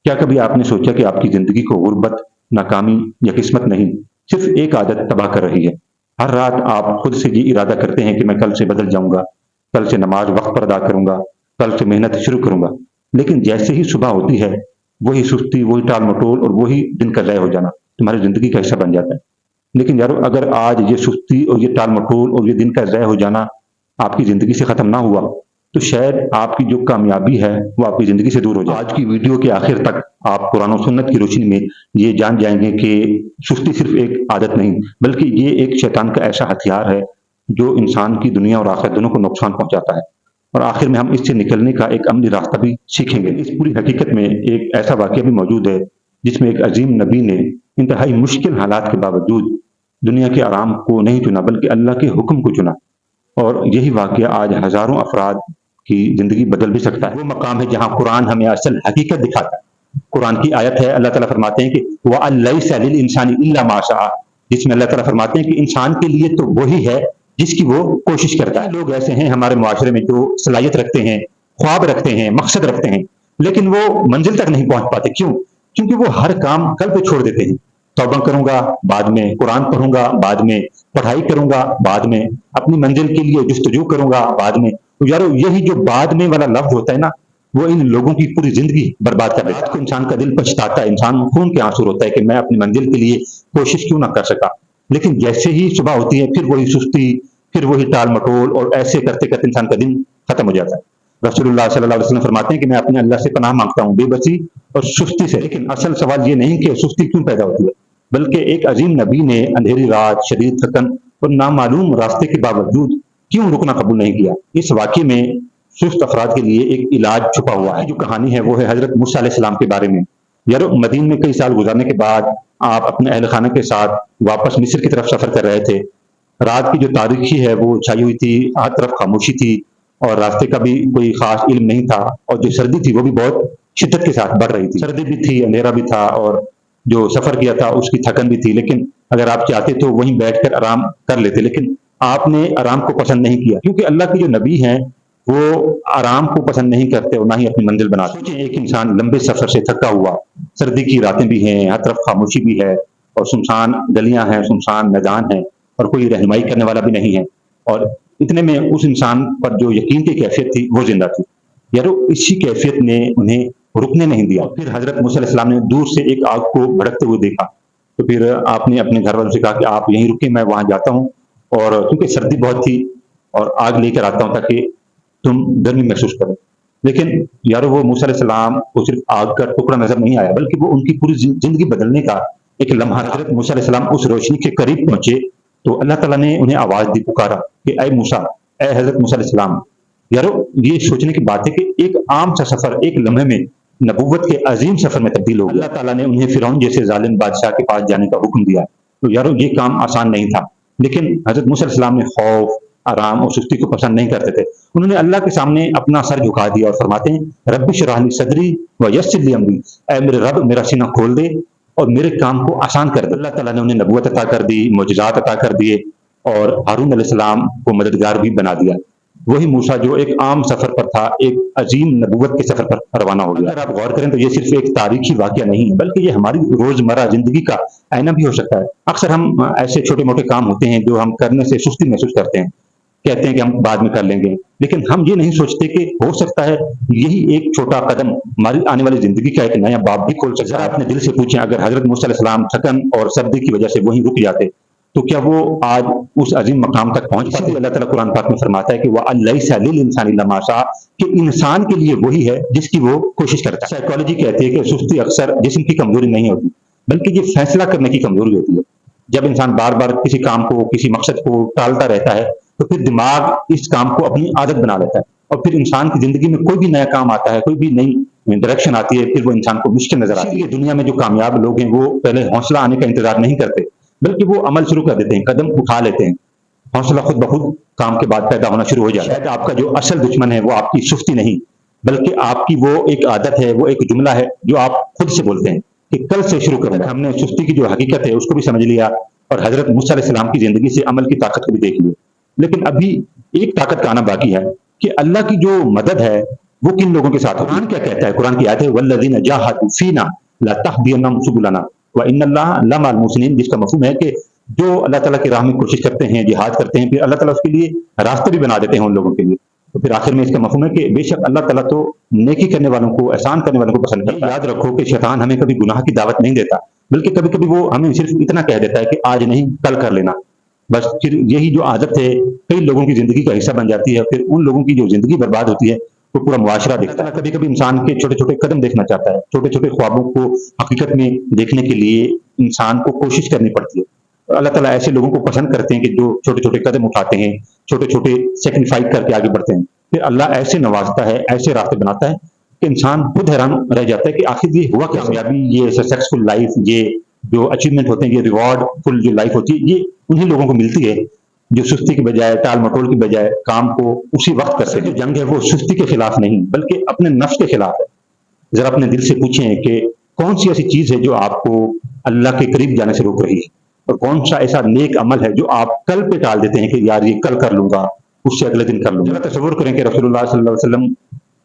क्या कभी आपने सोचा कि आपकी ज़िंदगी को गुर्बत, नाकामी या किस्मत नहीं, सिर्फ़ एक आदत तबाह कर रही है? हर रात आप खुद से ये इरादा करते हैं कि मैं कल से बदल जाऊँगा, कल से नमाज़ वक़्त पर अदा करूँगा, कल से मेहनत शुरू करूँगा। लेकिन जैसे ही सुबह होती है, वही सुस्ती, वही टाल-मटोल और वही दिन का ज़ाया हो जाना तुम्हारी ज़िंदगी का हिस्सा बन जाता है। लेकिन यारो, अगर आज ये सुस्ती और ये टाल-मटोल और ये दिन का ज़ाया हो जाना आपकी ज़िंदगी से ख़त्म ना हुआ, तो शायद आपकी जो कामयाबी है, वो आपकी ज़िंदगी से दूर हो जाए। आज की वीडियो के आखिर तक आप कुरान और सुन्नत की रोशनी में ये जान जाएँगे कि सुस्ती सिर्फ़ एक आदत नहीं, बल्कि ये एक शैतान का ऐसा हथियार है, जो इंसान की दुनिया और आखिरत दोनों को नुकसान पहुँचाता है। और आखिर में हम इससे निकलने का एक अमली रास्ता भी सीखेंगे। इस पूरी हकीकत में एक ऐसा वाक़या भी मौजूद है, जिसमें एक अज़ीम नबी ने इंतहाई मुश्किल हालात के बावजूद दुनिया के आराम को नहीं चुना, बल्कि अल्लाह के हुक्म को चुना। और यही वाक़या आज हज़ारों अफ़राद की ज़िंदगी बदल भी सकता है। वो मकाम है जहाँ कुरान हमें असल हकीकत दिखाता है। कुरान की आयत है, अल्लाह ताला फरमाते हैं कि वअन लैसा लिल इंसानी इल्ला मा शाअ, जिसमें अल्लाह ताला फरमाते हैं कि इंसान के लिए तो वही है जिसकी वो कोशिश करता है। लोग ऐसे हैं हमारे मुआशरे में जो सलाहियत रखते हैं, ख्वाब रखते हैं, मकसद रखते हैं, लेकिन वो मंजिल तक नहीं पहुँच पाते। क्यों? क्योंकि वो हर काम कल पे छोड़ देते हैं। तौबा करूँगा बाद में, कुरान पढ़ूँगा बाद में, पढ़ाई करूँगा बाद में, अपनी मंजिल के लिए जुस्तजू करूँगा बाद में। तो यारो, यही जो बाद में वाला लफ्ज़ होता है ना, वो इन लोगों की पूरी ज़िंदगी बर्बाद कर देता है। रात को इंसान का दिल पछताता है, इंसान खून के आंसू रोता है कि मैं अपनी मंजिल के लिए कोशिश क्यों ना कर सका। लेकिन जैसे ही सुबह होती है, फिर वही सुस्ती, फिर वही टाल-मटोल और ऐसे करते-करते इंसान का दिन खत्म हो जाता है। रसूलुल्लाह सल्लल्लाहु अलैहि वसल्लम फरमाते हैं कि मैं अपने अल्लाह से पनाह माँगता हूँ बेबसी और सुस्ती से। लेकिन असल सवाल ये नहीं कि सुस्ती क्यों पैदा होती है, बल्कि एक अज़ीम नबी ने अंधेरी रात, शदीद थकन और नामालूम रास्ते के बावजूद क्यों रुकना कबूल नहीं किया। इस वाक़ये में सुस्त अफराद के लिए एक इलाज छुपा हुआ है। जो कहानी है वो है हज़रत मूसा अलैहिस्सलाम के बारे में। यारो, मदीन में कई साल गुज़ारने के बाद आप अपने अहल खाना के साथ वापस मिस्र की तरफ सफ़र कर रहे थे। रात की जो तारीकी है वो छाई हुई थी, हर तरफ खामोशी थी और रास्ते का भी कोई ख़ास इल्म नहीं था, और जो सर्दी थी वो भी बहुत शिद्दत के साथ बढ़ रही थी। सर्दी भी थी, अंधेरा भी था और जो सफ़र किया था उसकी थकन भी थी। लेकिन अगर आप चाहते तो वहीं बैठकर आराम कर लेते, लेकिन आपने आराम को पसंद नहीं किया, क्योंकि अल्लाह के जो नबी हैं वो आराम को पसंद नहीं करते और ना ही अपनी मंजिल बनाते। सोचें, एक इंसान लंबे सफ़र से थका हुआ, सर्दी की रातें भी हैं, हर तरफ खामोशी भी है और सुनसान गलियां हैं, सुनसान मैदान है और कोई रहनुमाई करने वाला भी नहीं है, और इतने में उस इंसान पर जो यकीन की कैफियत थी वो जिंदा थी। यारो, इसी कैफियत ने उन्हें रुकने नहीं दिया। फिर हजरत मूसा अलैहिस्सलाम ने दूर से एक आग को भड़कते हुए देखा, तो फिर आपने अपने घर वालों से कहा कि आप यहीं रुके, मैं वहां जाता हूँ, और क्योंकि सर्दी बहुत थी और आग लेकर आता हूँ ताकि तुम गर्मी महसूस करो। लेकिन यारो, वो मूसा अलैहिस्सलाम को सिर्फ आग का टुकड़ा नजर नहीं आया, बल्कि वो उनकी पूरी जिंदगी बदलने का एक लम्हा। हजरत मूसा अलैहिस्सलाम उस रोशनी के करीब पहुंचे तो अल्लाह ताला ने उन्हें आवाज दी, पुकारा कि ऐ मूसा, ऐ हजरत मूसा अलैहिस्सलाम। यारो, ये सोचने की बात है कि एक आम सा सफर एक लम्हे में नबूवत के अजीम सफर में तब्दील हो गया। अल्लाह ताला ने उन्हें फिरौन जैसे जालिम बादशाह के पास जाने का हुक्म दिया। तो यारो, ये काम आसान नहीं था, लेकिन हजरत मूसा अलैहिस्सलाम ने खौफ, आराम और सुस्ती को पसंद नहीं करते थे। उन्होंने अल्लाह के सामने अपना सर झुका दिया और फरमाते हैं, रब्बि इश्रह ली सदरी व यस्सिर ली अमरी, ऐ मेरे रब, मेरा सीना खोल दे और मेरे काम को आसान कर दे। अल्लाह ताला ने उन्हें नबूवत अता कर दी, मोजज़ात अता कर दिए और हारून अलैहिस्सलाम को मददगार भी बना दिया। वही मूसा जो एक आम सफर पर था, एक अजीम नबूवत के सफर पर रवाना हो गया। अगर आप गौर करें तो ये सिर्फ एक तारीखी वाकया नहीं है, बल्कि ये हमारी रोजमर्रा जिंदगी का आईना भी हो सकता है। अक्सर हम ऐसे छोटे मोटे काम होते हैं जो हम करने से सुस्ती महसूस करते हैं, कहते हैं कि हम बाद में कर लेंगे, लेकिन हम ये नहीं सोचते कि हो सकता है यही एक छोटा कदम हमारी आने वाली जिंदगी का एक नया बाब भी खोल सकता है। अपने दिल से पूछें, अगर हजरत मूसा अलैहिस्सलाम थकन और सर्दी की वजह से वहीं रुक जाते तो क्या वो आज उस अजीम मकाम तक पहुंच पाते? अल्लाह ताला कुरान पाक में फरमाता है कि वह लैसा लिल इंसानी इल्ला मा शाअ, कि इंसान के लिए वही है जिसकी वो कोशिश करता है। साइकोलॉजी कहती है कि सुस्ती अक्सर जिस्म की कमजोरी नहीं होती, बल्कि ये फैसला करने की कमजोरी होती है। जब इंसान बार बार किसी काम को, किसी मकसद को टालता रहता है, तो फिर दिमाग इस काम को अपनी आदत बना लेता है और फिर इंसान की जिंदगी में कोई भी नया काम आता है, कोई भी नई डायरेक्शन आती है, फिर वो इंसान को मुश्किल नजर आती है। दुनिया में जो कामयाब लोग हैं वो पहले हौसला आने का इंतजार नहीं करते, बल्कि वो अमल शुरू कर देते हैं, कदम उठा लेते हैं। हौसला खुद ब खुद काम के बाद पैदा होना शुरू हो जाता है। शायद आपका जो असल दुश्मन है वो आपकी सुस्ती नहीं, बल्कि आपकी वो एक आदत है, वो एक जुमला है जो आप खुद से बोलते हैं कि कल से शुरू करूंगा। हमने सुस्ती की जो हकीकत है उसको भी समझ लिया और हजरत मूसा अलैहिस्सलाम की जिंदगी से अमल की ताकत को भी देख लिया, लेकिन अभी एक ताकत का आना बाकी है कि अल्लाह की जो मदद है وہ کن لوگوں کے ساتھ ہوتی ہے؟ قرآن کیا کہتا ہے؟ قرآن کی آیت ہے والذین جاہدوا فینا لتہدینہم سبلنا وان اللہ لمع المحسنین، جس کا مفہوم ہے کہ جو اللہ تعالیٰ کی راہ میں کوشش کرتے ہیں، جہاد کرتے ہیں، پھر اللہ تعالیٰ اس کے لیے راستے بھی بنا دیتے ہیں ان لوگوں کے لیے. تو پھر آخر میں اس کا مفہوم ہے کہ بے شک اللہ تعالیٰ تو نیکی کرنے والوں کو، احسان کرنے والوں کو پسند کرتا ہے. یاد رکھو کہ شیطان ہمیں کبھی گناہ کی دعوت نہیں دیتا، بلکہ کبھی کبھی وہ ہمیں صرف اتنا کہہ دیتا ہے کہ آج نہیں کل کر لینا. بس پھر یہی جو عادت ہے کئی لوگوں کی زندگی کا حصہ بن جاتی ہے، پھر ان لوگوں کی جو زندگی برباد ہوتی ہے وہ پورا معاشرہ دیکھتا ہے. کبھی کبھی انسان کے چھوٹے چھوٹے قدم دیکھنا چاہتا ہے، چھوٹے چھوٹے خوابوں کو حقیقت میں دیکھنے کے لیے انسان کو کوشش کرنی پڑتی ہے. اللہ تعالیٰ ایسے لوگوں کو پسند کرتے ہیں کہ جو چھوٹے چھوٹے قدم اٹھاتے ہیں، چھوٹے چھوٹے سیکریفائز کر کے آگے بڑھتے ہیں. پھر اللہ ایسے نوازتا ہے، ایسے راستے بناتا ہے کہ انسان خود حیران رہ جاتا ہے کہ آخر یہ ہوا کیا. کامیابی، یہ سکسیسفل لائف، یہ جو اچیومنٹ ہوتے ہیں، یہ ریوارڈ فل جو لائف ہوتی ہے، یہ انہی لوگوں کو ملتی ہے جو سستی کی بجائے، ٹال مٹول کی بجائے کام کو اسی وقت کرتے ہیں. جو جنگ ہے وہ سستی کے خلاف نہیں بلکہ اپنے نفس کے خلاف ہے. ذرا اپنے دل سے پوچھیں کہ کون سی ایسی چیز ہے جو آپ کو اللہ کے قریب جانے سے روک رہی ہے، اور کون سا ایسا نیک عمل ہے جو آپ کل پہ ٹال دیتے ہیں کہ یار یہ کل کر لوں گا، اس سے اگلے دن کر لوں گا. تصور کریں کہ رسول اللہ صلی اللہ علیہ وسلم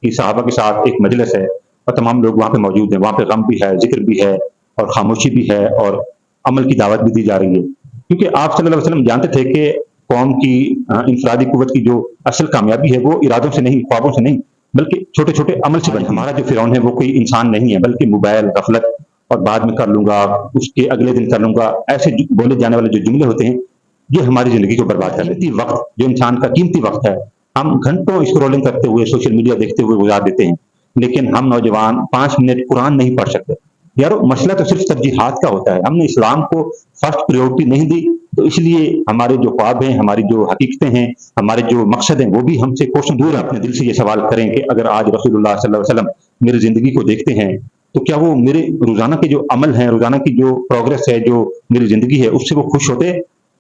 کی صحابہ کے ساتھ ایک مجلس ہے اور تمام لوگ وہاں پہ موجود ہیں. وہاں پہ غم بھی ہے، ذکر بھی ہے، اور خاموشی بھی ہے، اور عمل کی دعوت بھی دی جا رہی ہے. کیونکہ آپ صلی اللہ علیہ وسلم جانتے تھے کہ قوم کی انفرادی قوت کی جو اصل کامیابی ہے وہ ارادوں سے نہیں، خوابوں سے نہیں، بلکہ چھوٹے چھوٹے عمل سے بنتی ہے. ہمارا جو فرعون ہے وہ کوئی انسان نہیں ہے، بلکہ موبائل، غفلت، اور بعد میں کر لوں گا، اس کے اگلے دن کر لوں گا، ایسے بولے جانے والے جو جملے ہوتے ہیں یہ ہماری زندگی کو برباد کر دیتے ہیں. وقت جو انسان کا قیمتی وقت ہے، ہم گھنٹوں اسکرولنگ کرتے ہوئے، سوشل میڈیا دیکھتے ہوئے گزار دیتے ہیں، لیکن ہم نوجوان 5 منٹ قرآن نہیں پڑھ سکتے. یارو مسئلہ تو صرف ترجیحات کا ہوتا ہے. ہم نے اسلام کو فرسٹ پریورٹی نہیں دی، تو اس لیے ہمارے جو خواب ہیں، ہماری جو حقیقتیں ہیں، ہمارے جو مقصد ہیں، وہ بھی ہم سے کوسوں دور ہیں. اپنے دل سے یہ سوال کریں کہ اگر آج رسول اللہ صلی اللہ علیہ وسلم میری زندگی کو دیکھتے ہیں تو کیا وہ میرے روزانہ کے جو عمل ہیں، روزانہ کی جو پروگرس ہے، جو میری زندگی ہے، اس سے وہ خوش ہوتے،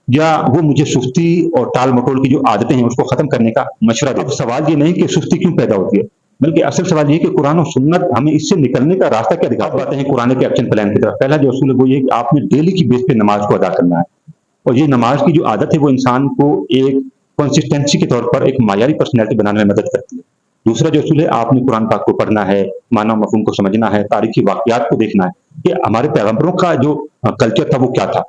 یا وہ مجھے سستی اور ٹال مٹول کی جو عادتیں ہیں اس کو ختم کرنے کا مشورہ دیتے؟ سوال یہ نہیں کہ سستی کیوں پیدا ہوتی ہے، بلکہ اصل سوال یہ کہ قرآن و سنت ہمیں اس سے نکلنے کا راستہ کیا دکھاتے ہیں. قرآن کے ایکشن پلان کی طرف پہلا جو اصول ہے وہ یہ کہ آپ نے ڈیلی کی بیس پہ نماز کو ادا کرنا ہے، اور یہ نماز کی جو عادت ہے وہ انسان کو ایک کنسسٹنسی کے طور پر ایک معیاری پرسنالٹی بنانے میں مدد کرتی ہے. دوسرا جو اصول ہے، آپ نے قرآن پاک کو پڑھنا ہے، معنی و مفہوم کو سمجھنا ہے، تاریخی واقعات کو دیکھنا ہے کہ ہمارے پیغمبروں کا جو کلچر تھا وہ کیا تھا.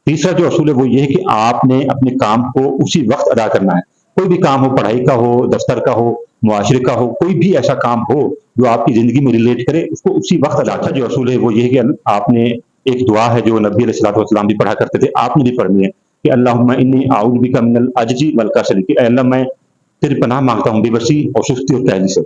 تیسرا جو اصول ہے وہ یہ ہے کہ آپ نے اپنے کام کو اسی وقت ادا کرنا ہے. کوئی بھی کام ہو، پڑھائی کا ہو، دفتر کا ہو، معاشرے کا ہو، کوئی بھی ایسا کام ہو جو آپ کی زندگی میں ریلیٹ کرے، اس کو اسی وقت ادا کرنا. جو اصول ہے وہ یہ ہے کہ آپ نے ایک دعا ہے جو نبی علیہ الصلوۃ والسلام بھی پڑھا کرتے تھے، آپ نے بھی پڑھنی ہے کہ اللہم انی اعوذ بک من العجز والکسل، کہ اے اللہ میں تیری پناہ مانگتا ہوں بے بسی اور سستی اور کاہلی سے.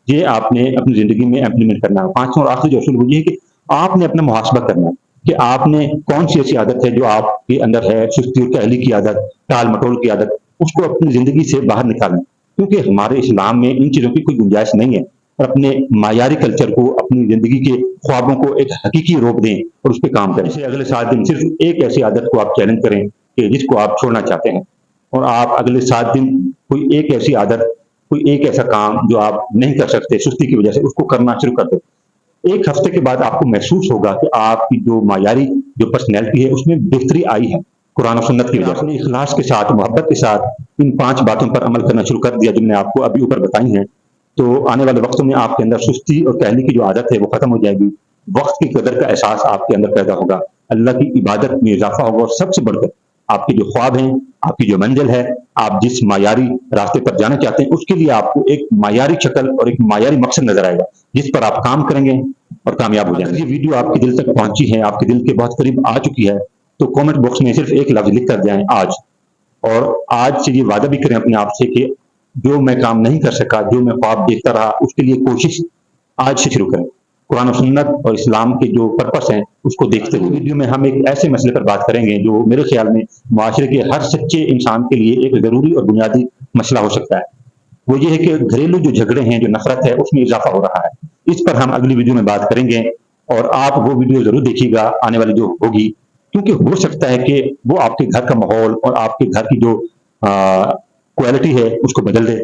یہ آپ نے اپنی زندگی میں امپلیمنٹ کرنا ہے. پانچواں اور آخری جو اصول وہ یہ ہے کہ آپ نے اپنا محاسبہ کرنا ہے کہ آپ نے کون سی ایسی عادت ہے جو آپ کے اندر ہے، سستی اور کاہلی کی عادت، ٹال مٹول کی عادت، اس کو اپنی زندگی سے باہر نکالیں. کیونکہ ہمارے اسلام میں ان چیزوں کی کوئی گنجائش نہیں ہے. اور اپنے معیاری کلچر کو، اپنی زندگی کے خوابوں کو ایک حقیقی روپ دیں اور اس پہ کام کریں. اسے اگلے 7 دن صرف ایک ایسی عادت کو آپ چیلنج کریں کہ جس کو آپ چھوڑنا چاہتے ہیں، اور آپ اگلے 7 دن کوئی ایک ایسی عادت، کوئی ایک ایسا کام جو آپ نہیں کر سکتے سستی کی وجہ سے، اس کو کرنا شروع کر دیں. ایک ہفتے کے بعد آپ کو محسوس ہوگا کہ آپ کی جو معیاری جو پرسنالٹی ہے اس میں بہتری آئی ہے قرآن و سنت کی وجہ سے. اخلاص کے ساتھ، محبت کے ساتھ ان 5 باتوں پر عمل کرنا شروع کر دیا جو میں نے آپ کو ابھی اوپر بتائی ہیں، تو آنے والے وقتوں میں آپ کے اندر سستی اور کاہلی کی جو عادت ہے وہ ختم ہو جائے گی. وقت کی قدر کا احساس آپ کے اندر پیدا ہوگا، اللہ کی عبادت میں اضافہ ہوگا، اور سب سے بڑھ کر آپ کے جو خواب ہیں، آپ کی جو منزل ہے، آپ جس معیاری راستے پر جانا چاہتے ہیں، اس کے لیے آپ کو ایک معیاری شکل اور ایک معیاری مقصد نظر آئے گا جس پر آپ کام کریں گے اور کامیاب ہو جائیں گے. یہ ویڈیو آپ کے دل تک پہنچی ہے، آپ کے دل کے بہت قریب آ چکی ہے، تو کامنٹ باکس میں صرف ایک لفظ لکھ کر جائیں آج. اور آج سے یہ وعدہ بھی کریں اپنے آپ سے کہ جو میں کام نہیں کر سکا، جو میں خواب دیکھتا رہا، اس کے لیے کوشش آج سے شروع کریں. قرآن و سنت اور اسلام کے جو پرپس ہیں اس کو دیکھتے ہوئے ویڈیو میں ہم ایک ایسے مسئلے پر بات کریں گے جو میرے خیال میں معاشرے کے ہر سچے انسان کے لیے ایک ضروری اور بنیادی مسئلہ ہو سکتا ہے. وہ یہ ہے کہ گھریلو جو جھگڑے ہیں، جو نفرت ہے، اس میں اضافہ ہو رہا ہے. اس پر ہم اگلی ویڈیو میں بات کریں گے، اور آپ وہ ویڈیو ضرور دیکھیے گا آنے والی جو ہوگی، کیونکہ ہو سکتا ہے کہ وہ آپ کے گھر کا ماحول اور آپ کے گھر کی جو کوالٹی ہے اس کو بدل دے.